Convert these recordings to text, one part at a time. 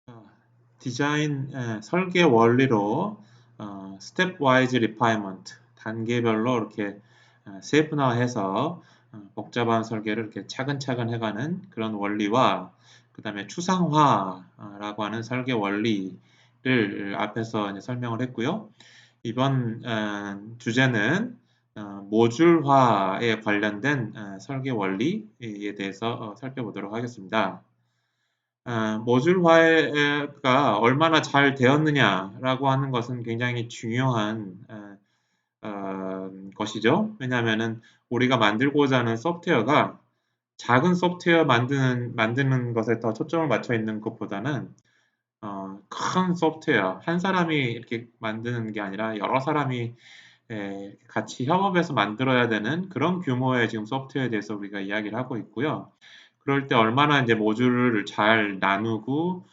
어, 디자인 설계 원리로 스텝 와이즈 리파이먼트 단계별로 이렇게 세분화해서 복잡한 설계를 이렇게 차근차근 해가는 그런 원리와 그 다음에 추상화라고 하는 설계 원리를 앞에서 이제 설명을 했고요. 이번 주제는 모듈화에 관련된 설계 원리에 대해서 살펴보도록 하겠습니다. 모듈화가 얼마나 잘 되었느냐라고 하는 것은 굉장히 중요한 것이죠. 왜냐하면은 우리가 만들고자 하는 소프트웨어가 작은 소프트웨어 만드는 것에 더 초점을 맞춰 있는 것보다는 큰 소프트웨어 한 사람이 이렇게 만드는 게 아니라 여러 사람이 같이 협업해서 만들어야 되는 그런 규모의 지금 소프트웨어에 대해서 우리가 이야기를 하고 있고요. 그럴 때 얼마나 이제 모듈을 잘 나누고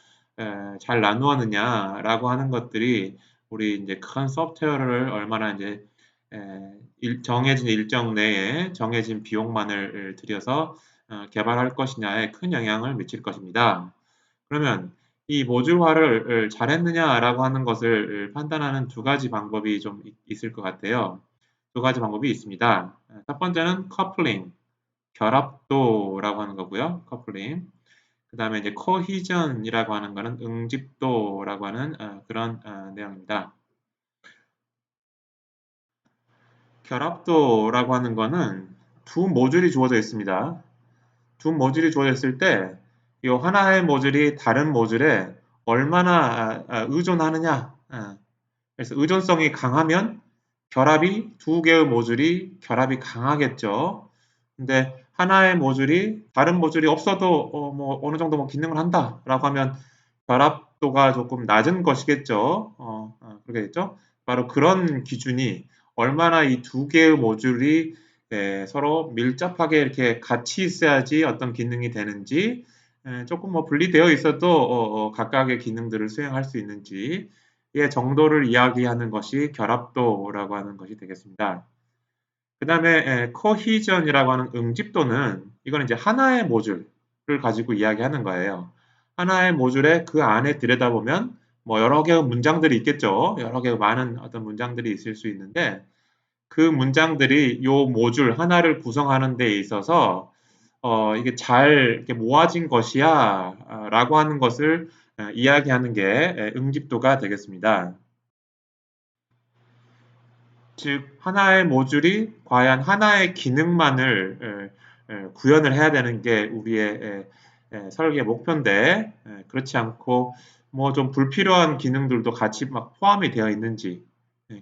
잘 나누었느냐라고 하는 것들이 우리 이제 큰 소프트웨어를 얼마나 이제 정해진 일정 내에 정해진 비용만을 들여서 개발할 것이냐에 큰 영향을 미칠 것입니다. 그러면 이 모듈화를 잘했느냐라고 하는 것을 판단하는 두 가지 방법이 좀 있을 것 같아요. 두 가지 방법이 있습니다. 첫 번째는 커플링, 결합도라고 하는 거고요. 커플링. 그 다음에 이제 코히전이라고 하는 거는 응집도라고 하는 그런 내용입니다. 결합도라고 하는 거는 두 모듈이 주어져 있습니다. 두 모듈이 주어져 있을 때 이 하나의 모듈이 다른 모듈에 얼마나 의존하느냐. 그래서 의존성이 강하면 결합이 두 개의 모듈이 결합이 강하겠죠. 근데 하나의 모듈이 다른 모듈이 없어도 뭐 어느 정도 뭐 기능을 한다라고 하면 결합도가 조금 낮은 것이겠죠. 그러겠죠. 바로 그런 기준이 얼마나 이 두 개의 모듈이 서로 밀접하게 이렇게 같이 있어야지 어떤 기능이 되는지 조금 뭐 분리되어 있어도 각각의 기능들을 수행할 수 있는지의 정도를 이야기하는 것이 결합도라고 하는 것이 되겠습니다. 그 다음에 코히전이라고 하는 응집도는 이건 이제 하나의 모듈을 가지고 이야기하는 거예요. 하나의 모듈에 그 안에 들여다보면 뭐 여러 개의 문장들이 있겠죠. 여러 개의 많은 어떤 문장들이 있을 수 있는데 그 문장들이 요 모듈 하나를 구성하는 데 있어서 이게 잘 이렇게 모아진 것이야 라고 하는 것을 이야기하는 게 응집도가 되겠습니다. 즉 하나의 모듈이 과연 하나의 기능만을 구현을 해야 되는 게 우리의 설계 목표인데 그렇지 않고 뭐 좀 불필요한 기능들도 같이 막 포함이 되어 있는지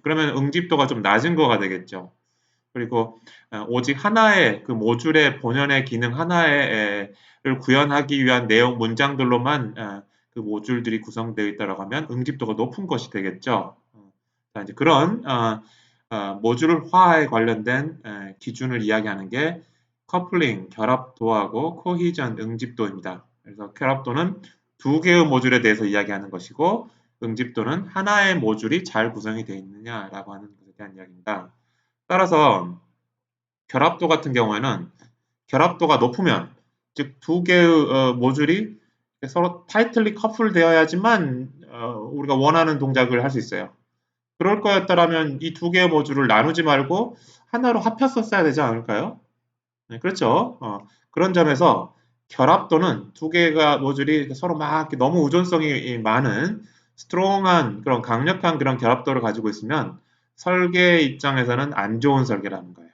그러면 응집도가 좀 낮은 거가 되겠죠. 그리고 오직 하나의 그 모듈의 본연의 기능 하나를 구현하기 위한 내용 문장들로만 그 모듈들이 구성되어 있다고 하면 응집도가 높은 것이 되겠죠. 자, 이제 그런 모듈화에 관련된 기준을 이야기하는 게 커플링, 결합도하고 코히전, 응집도입니다. 그래서 결합도는 두 개의 모듈에 대해서 이야기하는 것이고 응집도는 하나의 모듈이 잘 구성이 되어 있느냐라고 하는 것에 대한 이야기입니다. 따라서 결합도 같은 경우에는 결합도가 높으면 즉 두 개의 모듈이 서로 타이틀리 커플되어야지만 우리가 원하는 동작을 할 수 있어요. 그럴 거였다라면 이 두 개의 모듈을 나누지 말고 하나로 합했었어야 되지 않을까요? 네, 그렇죠. 그런 점에서 결합도는 두 개가 모듈이 서로 막 너무 의존성이 많은 스트롱한 그런 강력한 그런 결합도를 가지고 있으면 설계 입장에서는 안 좋은 설계라는 거예요.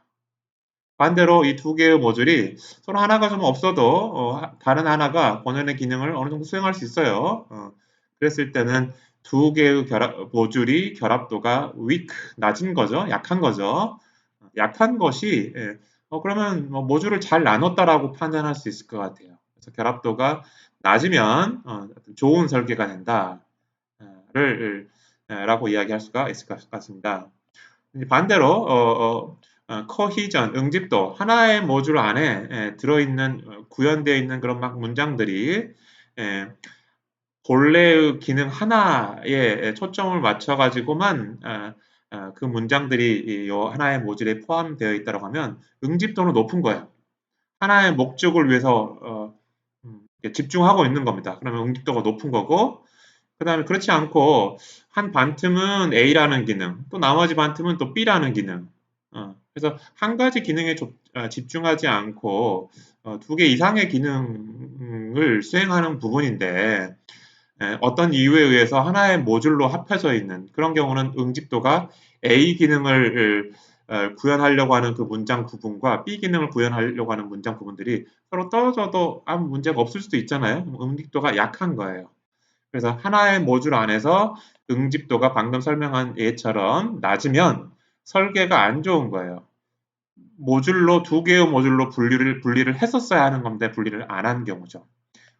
반대로 이 두 개의 모듈이 서로 하나가 좀 없어도 다른 하나가 본연의 기능을 어느 정도 수행할 수 있어요. 그랬을 때는 두 개의 모듈이 결합도가 weak, 낮은 거죠. 약한 거죠. 약한 것이 그러면 뭐 모듈을 잘 나눴다라고 판단할 수 있을 것 같아요. 그래서 결합도가 낮으면 좋은 설계가 된다를 라고 이야기할 수가 있을 것 같습니다. 반대로 커히전, 응집도 하나의 모듈 안에 들어있는 구현되어 있는 그런 막 문장들이 에, 본래의 기능 하나에 초점을 맞춰가지고만 그 문장들이 이 하나의 모듈에 포함되어 있다고 하면 응집도는 높은 거예요. 하나의 목적을 위해서 집중하고 있는 겁니다. 그러면 응집도가 높은 거고, 그 다음에 그렇지 않고 한 반틈은 A라는 기능, 또 나머지 반틈은 또 B라는 기능. 그래서 한 가지 기능에 집중하지 않고 두 개 이상의 기능을 수행하는 부분인데 어떤 이유에 의해서 하나의 모듈로 합해져 있는 그런 경우는 응집도가 A 기능을 구현하려고 하는 그 문장 부분과 B 기능을 구현하려고 하는 문장 부분들이 서로 떨어져도 아무 문제가 없을 수도 있잖아요. 응집도가 약한 거예요. 그래서 하나의 모듈 안에서 응집도가 방금 설명한 예처럼 낮으면 설계가 안 좋은 거예요. 모듈로 두 개의 모듈로 분리를 했었어야 하는 건데 분리를 안 한 경우죠.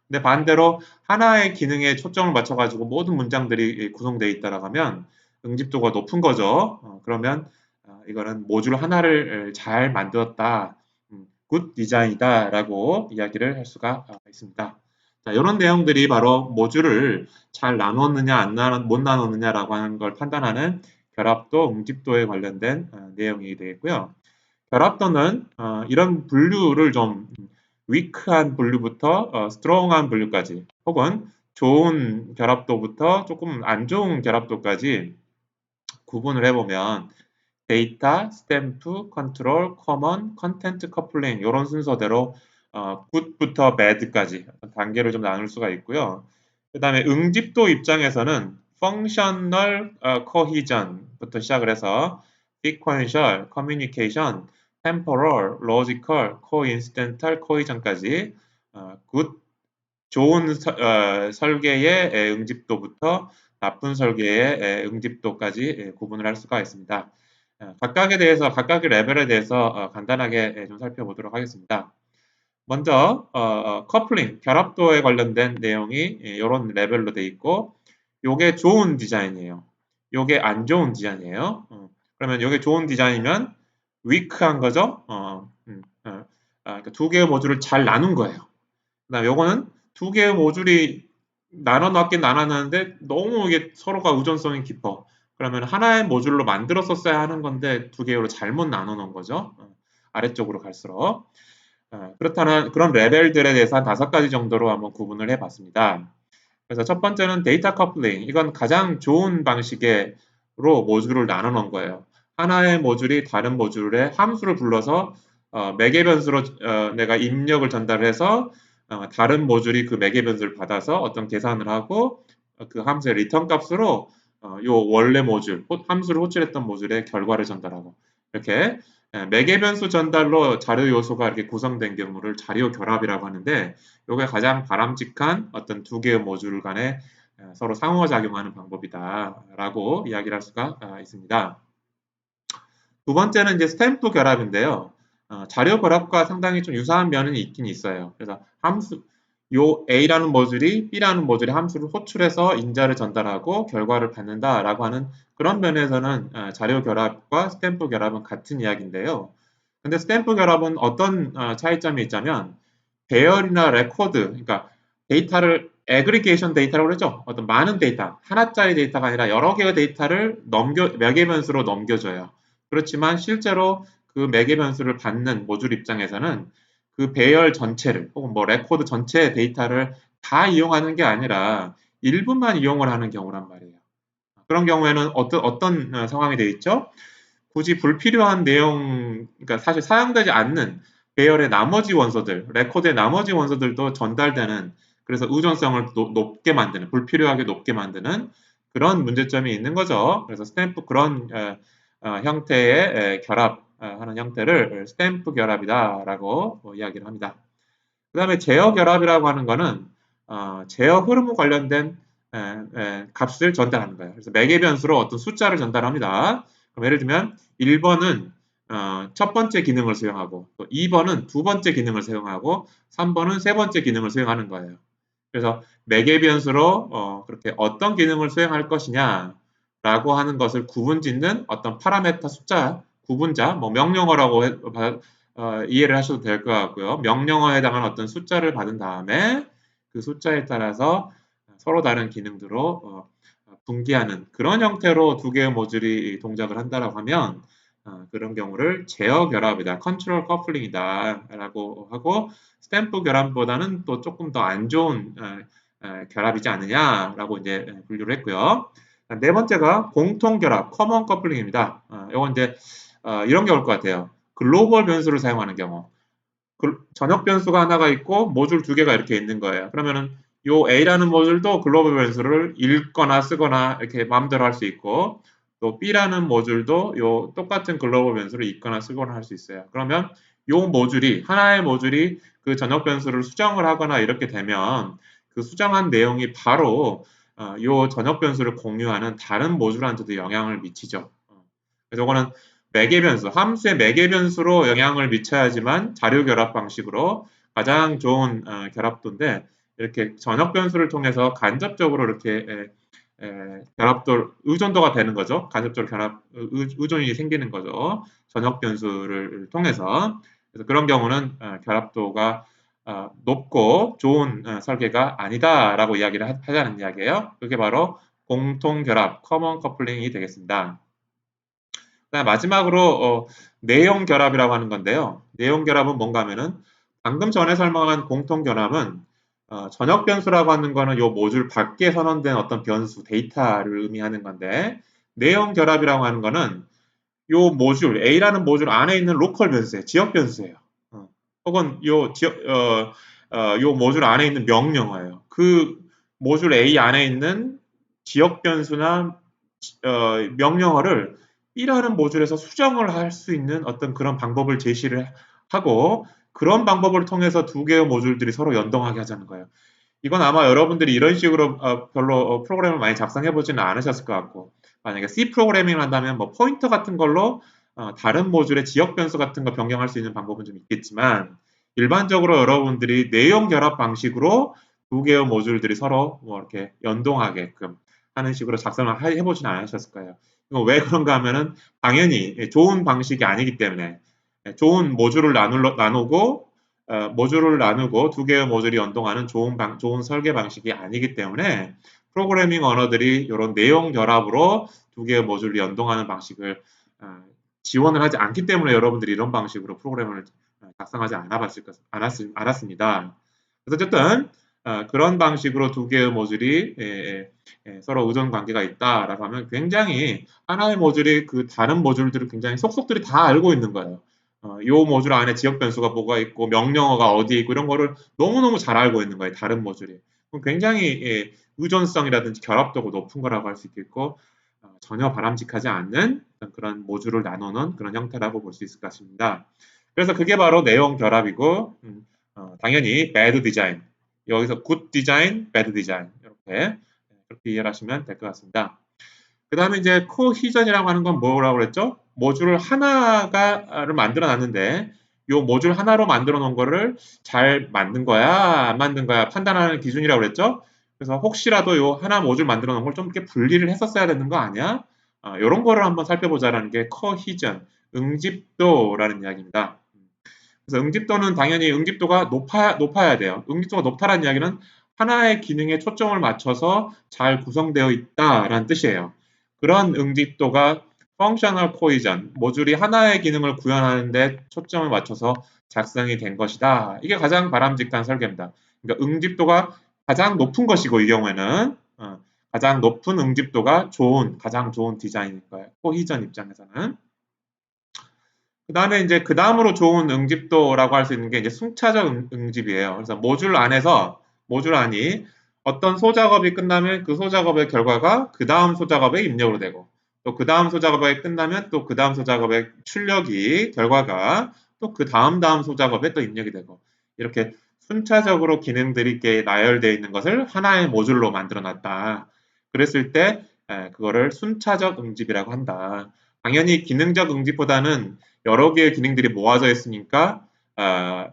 근데 반대로 하나의 기능에 초점을 맞춰가지고 모든 문장들이 구성되어 있다라고 하면 응집도가 높은 거죠. 그러면 이거는 모듈 하나를 잘 만들었다, 굿 디자인이다라고 이야기를 할 수가 있습니다. 자, 이런 내용들이 바로 모듈을 잘 나눴느냐 못 나눴느냐라고 하는 걸 판단하는 결합도, 응집도에 관련된 내용이 되겠고요. 결합도는 이런 분류를 좀 위크한 분류부터 스트롱한 분류까지 혹은 좋은 결합도부터 조금 안 좋은 결합도까지 구분을 해보면 데이터, 스탬프, 컨트롤, 커먼, 컨텐트 커플링 이런 순서대로 굿부터 배드까지 단계를 좀 나눌 수가 있고요. 그 다음에 응집도 입장에서는 펑셔널 코히전부터 시작을 해서 sequential, communication, temporal, logical, coincidental, cohesion까지 굿 좋은 설계의 응집도부터 나쁜 설계의 응집도까지 구분을 할 수가 있습니다. 각각에 대해서 각각의 레벨에 대해서 간단하게 좀 살펴보도록 하겠습니다. 먼저 커플링 결합도에 관련된 내용이 이런 레벨로 돼 있고 요게 좋은 디자인이에요. 요게 안 좋은 디자인이에요. 그러면 요게 좋은 디자인이면 위크한 거죠. 그러니까 두 개의 모듈을 잘 나눈 거예요. 그다음 요거는 두 개의 모듈이 나눠놨긴 나눠놨는데 너무 이게 서로가 의존성이 깊어. 그러면 하나의 모듈로 만들었었어야 하는 건데 두 개로 잘못 나눠 놓은 거죠. 아래쪽으로 갈수록. 그렇다는 그런 레벨들에 대해서 한 5가지 정도로 한번 구분을 해봤습니다. 그래서 첫 번째는 데이터 커플링. 이건 가장 좋은 방식으로 모듈을 나눠 놓은 거예요. 하나의 모듈이 다른 모듈에 함수를 불러서 매개 변수로 내가 입력을 전달해서 다른 모듈이 그 매개 변수를 받아서 어떤 계산을 하고 그 함수의 리턴 값으로 요 원래 모듈, 함수를 호출했던 모듈의 결과를 전달하고 이렇게 매개 변수 전달로 자료 요소가 이렇게 구성된 경우를 자료 결합이라고 하는데 요게 가장 바람직한 어떤 두 개의 모듈 간에 서로 상호작용하는 방법이다라고 이야기를 할 수가 있습니다. 두 번째는 이제 스탬프 결합인데요. 자료 결합과 상당히 좀 유사한 면이 있긴 있어요. 그래서 요 A라는 모듈이 B라는 모듈의 함수를 호출해서 인자를 전달하고 결과를 받는다라고 하는 그런 면에서는 자료 결합과 스탬프 결합은 같은 이야기인데요. 근데 스탬프 결합은 어떤 차이점이 있자면 배열이나 레코드, 그러니까 데이터를 애그리게이션 데이터라고 그러죠. 어떤 많은 데이터, 하나짜리 데이터가 아니라 여러 개의 데이터를 매개 변수로 넘겨줘요. 그렇지만 실제로 그 매개 변수를 받는 모듈 입장에서는 그 배열 전체를 혹은 뭐 레코드 전체 데이터를 다 이용하는 게 아니라 일부만 이용을 하는 경우란 말이에요. 그런 경우에는 어떤 상황이 되어 있죠? 굳이 불필요한 내용, 그러니까 사실 사용되지 않는 배열의 나머지 원소들, 레코드의 나머지 원소들도 전달되는, 그래서 의존성을 높게 만드는, 불필요하게 높게 만드는 그런 문제점이 있는 거죠. 그래서 스탬프 그런 형태의 결합하는 형태를 스탬프 결합이다라고 이야기를 합니다. 그 다음에 제어 결합이라고 하는 거는 제어 흐름과 관련된 값을 전달하는 거예요. 그래서 매개 변수로 어떤 숫자를 전달합니다. 그럼 예를 들면 1번은 첫 번째 기능을 수행하고 또 2번은 두 번째 기능을 수행하고 3번은 세 번째 기능을 수행하는 거예요. 그래서 매개 변수로 그렇게 어떤 기능을 수행할 것이냐라고 하는 것을 구분짓는 어떤 파라메터 숫자, 구분자, 뭐 명령어라고 이해를 하셔도 될 것 같고요. 명령어에 해당하는 어떤 숫자를 받은 다음에 그 숫자에 따라서 서로 다른 기능들로 분기하는 그런 형태로 두 개의 모듈이 동작을 한다라고 하면 그런 경우를 제어 결합이다, 컨트롤 커플링이다 라고 하고, 스탬프 결합보다는 또 조금 더 안 좋은 결합이지 않느냐라고 이제 분류를 했고요. 네 번째가 공통 결합, 커먼 커플링입니다. 이건 이제 이런 경우일 것 같아요. 글로벌 변수를 사용하는 경우. 전역 변수가 하나가 있고 모듈 두 개가 이렇게 있는 거예요. 그러면은 요 A라는 모듈도 글로벌 변수를 읽거나 쓰거나 이렇게 마음대로 할 수 있고, 또 B라는 모듈도 요 똑같은 글로벌 변수를 읽거나 쓰거나 할 수 있어요. 그러면 요 모듈이, 하나의 모듈이 그 전역 변수를 수정을 하거나 이렇게 되면 그 수정한 내용이 바로 요 전역 변수를 공유하는 다른 모듈한테도 영향을 미치죠. 그래서 이거는 매개 변수, 함수의 매개 변수로 영향을 미쳐야지만 자료 결합 방식으로 가장 좋은 결합도인데, 이렇게 전역 변수를 통해서 간접적으로 이렇게 결합도, 의존도가 되는 거죠. 간접적으로 의존이 생기는 거죠. 전역 변수를 통해서. 그래서 그런 경우는 결합도가 높고 좋은 설계가 아니다라고 이야기를 하자는 이야기예요. 그게 바로 공통 결합, 커먼 커플링이 되겠습니다. 마지막으로 내용 결합이라고 하는 건데요. 내용 결합은 뭔가 하면은, 방금 전에 설명한 공통 결합은 전역 변수라고 하는 거는 요 모듈 밖에 선언된 어떤 변수, 데이터를 의미하는 건데, 내용 결합이라고 하는 거는 요 모듈, A라는 모듈 안에 있는 로컬 변수예요. 지역 변수예요. 혹은 요 모듈 안에 있는 명령어예요. 그 모듈 A 안에 있는 지역 변수나 명령어를 B라는 모듈에서 수정을 할 수 있는 어떤 그런 방법을 제시를 하고, 그런 방법을 통해서 두 개의 모듈들이 서로 연동하게 하자는 거예요. 이건 아마 여러분들이 이런 식으로 별로 프로그램을 많이 작성해 보지는 않으셨을 것 같고, 만약에 C 프로그래밍을 한다면 뭐 포인터 같은 걸로 다른 모듈의 지역 변수 같은 거 변경할 수 있는 방법은 좀 있겠지만, 일반적으로 여러분들이 내용 결합 방식으로 두 개의 모듈들이 서로 뭐 이렇게 연동하게끔 하는 식으로 작성을 해보지는 않으셨을 거예요. 이거 왜 그런가 하면은, 당연히 좋은 방식이 아니기 때문에, 좋은 모듈을 나누고 모듈을 나누고 두 개의 모듈이 연동하는 좋은 설계 방식이 아니기 때문에, 프로그래밍 언어들이 이런 내용 결합으로 두 개의 모듈이 연동하는 방식을 지원을 하지 않기 때문에 여러분들이 이런 방식으로 프로그램을 작성하지 않았습니다. 그래서 어쨌든 그런 방식으로 두 개의 모듈이 서로 의존 관계가 있다라고 하면, 굉장히 하나의 모듈이 그 다른 모듈들을 굉장히 속속들이 다 알고 있는 거예요. 요 모듈 안에 지역 변수가 뭐가 있고 명령어가 어디에 있고 이런 거를 너무너무 잘 알고 있는 거예요. 다른 모듈이. 그럼 굉장히 의존성이라든지 결합도가 높은 거라고 할 수 있겠고, 전혀 바람직하지 않는 그런 모듈을 나누는 그런 형태라고 볼 수 있을 것 같습니다. 그래서 그게 바로 내용 결합이고, 당연히 bad design, 여기서 good design, bad design 이렇게 그렇게 이해를 하시면 될 것 같습니다. 그 다음에 이제 코히전이라고 하는 건 뭐라고 그랬죠? 모듈 하나를 만들어 놨는데, 요 모듈 하나로 만들어 놓은 거를 잘 만든 거야, 안 만든 거야 판단하는 기준이라고 그랬죠? 그래서 혹시라도 요 하나 모듈 만들어 놓은 걸 좀 이렇게 분리를 했었어야 되는 거 아니야? 요런 거를 한번 살펴보자라는 게 코히전, 응집도라는 이야기입니다. 그래서 응집도는 당연히 응집도가 높아야 돼요. 응집도가 높다라는 이야기는 하나의 기능에 초점을 맞춰서 잘 구성되어 있다라는 뜻이에요. 그런 응집도가 functional cohesion, 모듈이 하나의 기능을 구현하는데 초점을 맞춰서 작성이 된 것이다. 이게 가장 바람직한 설계입니다. 그러니까 응집도가 가장 높은 것이고, 이 경우에는 가장 높은 응집도가 가장 좋은 디자인일 거예요. 코히전 입장에서는. 그 다음에 이제 그 다음으로 좋은 응집도라고 할 수 있는 게 이제 순차적 응집이에요. 그래서 모듈 안이 어떤 소작업이 끝나면 그 소작업의 결과가 그 다음 소작업에 입력으로 되고, 또 그 다음 소작업이 끝나면 또 그 다음 소작업의 결과가 또 그 다음 소작업에 또 입력이 되고, 이렇게 순차적으로 기능들이 이렇게 나열되어 있는 것을 하나의 모듈로 만들어 놨다. 그랬을 때 그거를 순차적 응집이라고 한다. 당연히 기능적 응집보다는 여러 개의 기능들이 모아져 있으니까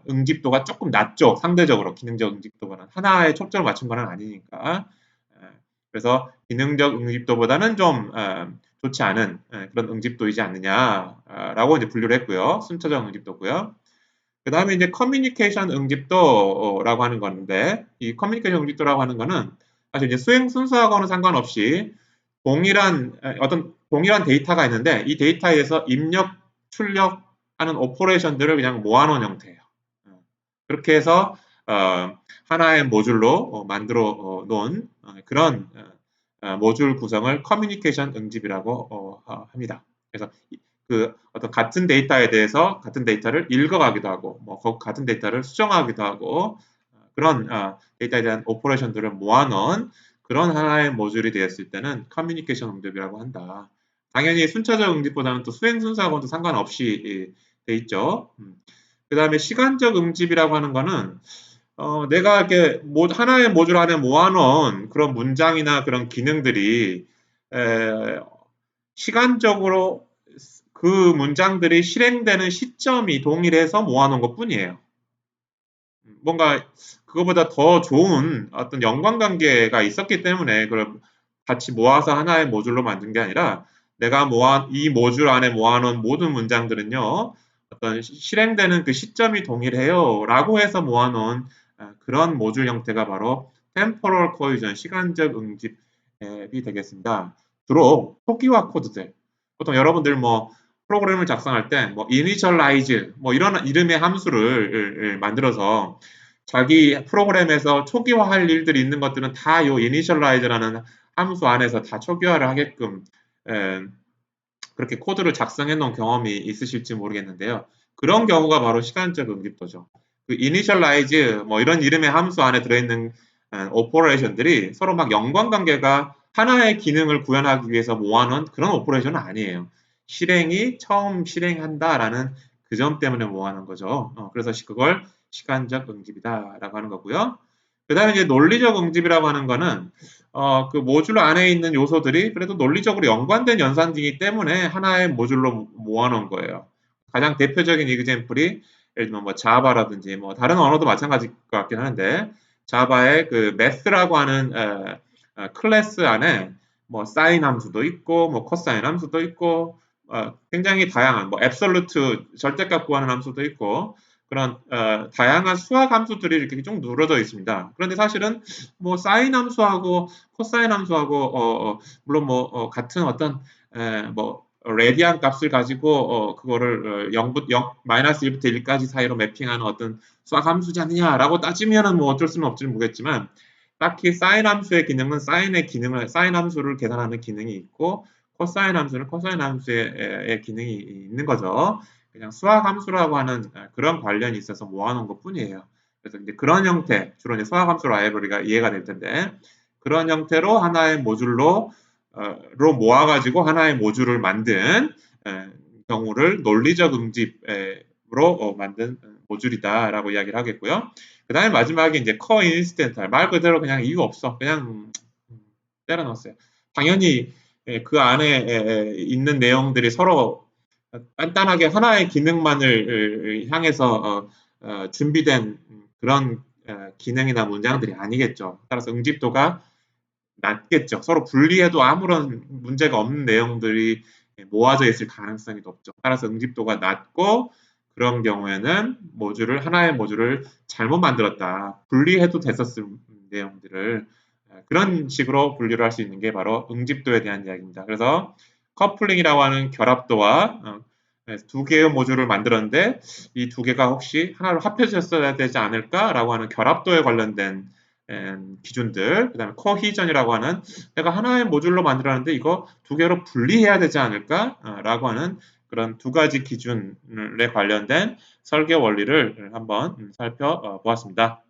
응집도가 조금 낮죠. 상대적으로 기능적 응집도보다는, 하나에 초점을 맞춘 건 아니니까. 그래서 기능적 응집도보다는 좀 좋지 않은 그런 응집도이지 않느냐라고 이제 분류를 했고요. 순차적 응집도고요. 그 다음에 이제 커뮤니케이션 응집도라고 하는 건데, 이 커뮤니케이션 응집도라고 하는 거는 사실 이제 수행 순서하고는 상관없이 동일한 데이터가 있는데, 이 데이터에서 출력하는 오퍼레이션들을 그냥 모아놓은 형태예요. 그렇게 해서 하나의 모듈로 만들어 놓은 그런 모듈 구성을 커뮤니케이션 응집이라고 합니다. 그래서 그 어떤 같은 데이터에 대해서 같은 데이터를 읽어가기도 하고, 뭐 같은 데이터를 수정하기도 하고, 그런 데이터에 대한 오퍼레이션들을 모아놓은 그런 하나의 모듈이 되었을 때는 커뮤니케이션 응집이라고 한다. 당연히 순차적 응집보다는 또 수행 순서하고도 상관없이 돼 있죠. 그 다음에 시간적 응집이라고 하는 거는 내가 이렇게 하나의 모듈 안에 모아놓은 그런 문장이나 그런 기능들이 시간적으로 그 문장들이 실행되는 시점이 동일해서 모아놓은 것 뿐이에요. 뭔가 그거보다 더 좋은 어떤 연관관계가 있었기 때문에 그걸 같이 모아서 하나의 모듈로 만든 게 아니라 내가 이 모듈 안에 모아놓은 모든 문장들은요, 어떤 실행되는 그 시점이 동일해요 라고 해서 모아놓은 그런 모듈 형태가 바로 temporal cohesion, 시간적 응집이 되겠습니다. 주로 초기화 코드들, 보통 여러분들 뭐 프로그램을 작성할 때 뭐 initialize 뭐 이런 이름의 함수를 만들어서 자기 프로그램에서 초기화할 일들이 있는 것들은 다 이 initialize라는 함수 안에서 다 초기화를 하게끔 그렇게 코드를 작성해 놓은 경험이 있으실지 모르겠는데요. 그런 경우가 바로 시간적 응집도죠. 그 initialize 뭐 이런 이름의 함수 안에 들어있는 오퍼레이션들이 서로 막 연관관계가 하나의 기능을 구현하기 위해서 모아놓은 그런 오퍼레이션은 아니에요. 실행이 처음 실행한다라는 그 점 때문에 모아놓은 거죠. 그래서 그걸 시간적 응집이다라고 하는 거고요. 그 다음에 이제 논리적 응집이라고 하는 거는 그 모듈 안에 있는 요소들이 그래도 논리적으로 연관된 연산이기 때문에 하나의 모듈로 모아놓은 거예요. 가장 대표적인 이그젬플이 예를 들면 뭐 자바라든지 뭐 다른 언어도 마찬가지일 것 같긴 하는데 자바의 그 math라고 하는 클래스 안에 뭐 사인 함수도 있고 뭐 코사인 함수도 있고 굉장히 다양한 뭐 앱솔루트 절대값 구하는 함수도 있고 그런 다양한 수학 함수들이 이렇게 쭉 누러져 있습니다. 그런데 사실은 뭐 사인 함수하고 코사인 함수하고 물론 뭐 같은 어떤 뭐 레디안 값을 가지고 그거를 0부터 마이너스 1부터 1까지 사이로 매핑하는 어떤 수학 함수지 않느냐라고 따지면은 뭐 어쩔 수는 없지는 모르겠지만 딱히 사인 함수의 기능은 사인 함수를 계산하는 기능이 있고 코사인 함수는 코사인 함수의 기능이 있는 거죠. 그냥 수학 함수라고 하는 그런 관련이 있어서 모아놓은 것 뿐이에요. 그래서 이제 그런 형태, 주로 이제 수학 함수 라이브러리가 이해가 될 텐데 그런 형태로 하나의 모듈로 모아가지고 하나의 모듈을 만든 경우를 논리적 응집으로 만든 모듈이다라고 이야기를 하겠고요. 그 다음에 마지막에 이제 coincidental, 말 그대로 그냥 이유 없어. 그냥 때려 넣었어요. 당연히 그 안에 있는 내용들이 서로 간단하게 하나의 기능만을 향해서 준비된 그런 기능이나 문장들이 아니겠죠. 따라서 응집도가 낮겠죠. 서로 분리해도 아무런 문제가 없는 내용들이 모아져 있을 가능성이 높죠. 따라서 응집도가 낮고 그런 경우에는 하나의 모듈을 잘못 만들었다. 분리해도 됐었을 내용들을 그런 식으로 분류를 할 수 있는 게 바로 응집도에 대한 이야기입니다. 그래서 커플링이라고 하는 결합도와 두 개의 모듈을 만들었는데 이 두 개가 혹시 하나로 합해졌어야 되지 않을까라고 하는 결합도에 관련된 기준들, 그 다음에 코히전이라고 하는 내가 하나의 모듈로 만들었는데 이거 두 개로 분리해야 되지 않을까라고 하는 그런 두 가지 기준에 관련된 설계 원리를 한번 살펴보았습니다.